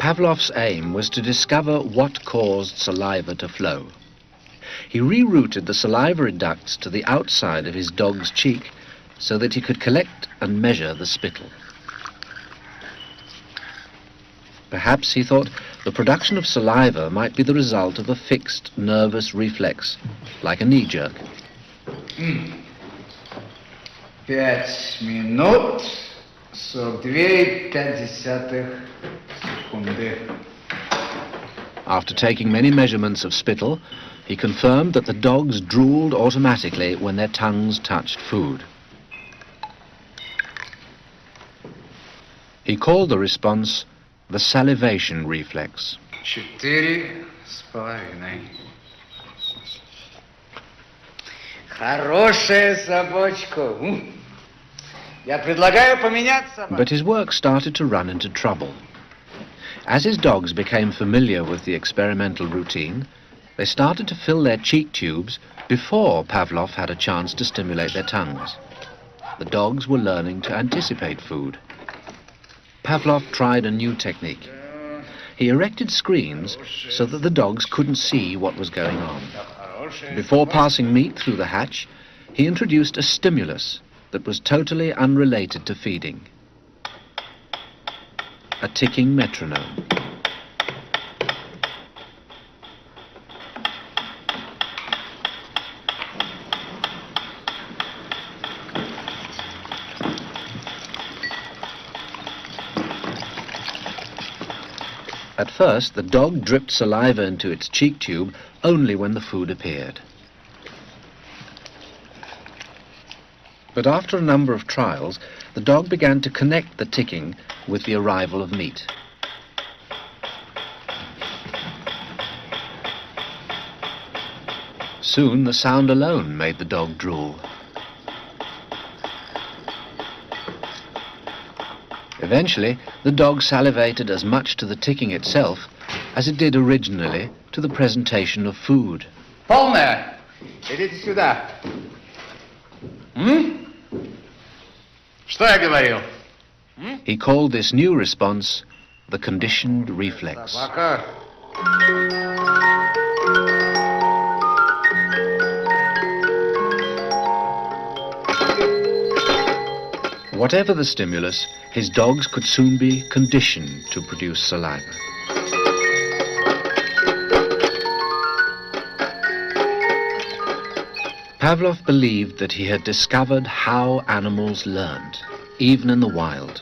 Pavlov's aim was to discover what caused saliva to flow. He rerouted the salivary ducts to the outside of his dog's cheek so that he could collect and measure the spittle. Perhaps, he thought, the production of saliva might be the result of a fixed nervous reflex, like a knee jerk. 5 минут 42,5 секунды. After taking many measurements of spittle, he confirmed that the dogs drooled automatically when their tongues touched food. He called the response the salivation reflex. 4,5. Хорошая собачка. Я предлагаю поменять собаку. But his work started to run into trouble. As his dogs became familiar with the experimental routine, they started to fill their cheek tubes before Pavlov had a chance to stimulate their tongues. The dogs were learning to anticipate food. Pavlov tried a new technique. He erected screens so that the dogs couldn't see what was going on. Before passing meat through the hatch, he introduced a stimulus that was totally unrelated to feeding. A ticking metronome. At first, the dog dripped saliva into its cheek tube only when the food appeared. But after a number of trials, the dog began to connect the ticking with the arrival of meat. Soon, the sound alone made the dog drool. Eventually, the dog salivated as much to the ticking itself as it did originally to the presentation of food. Полная. Идите сюда. Что я говорил? He called this new response the conditioned reflex. Собака. Whatever the stimulus, his dogs could soon be conditioned to produce saliva. Pavlov believed that he had discovered how animals learned, even in the wild.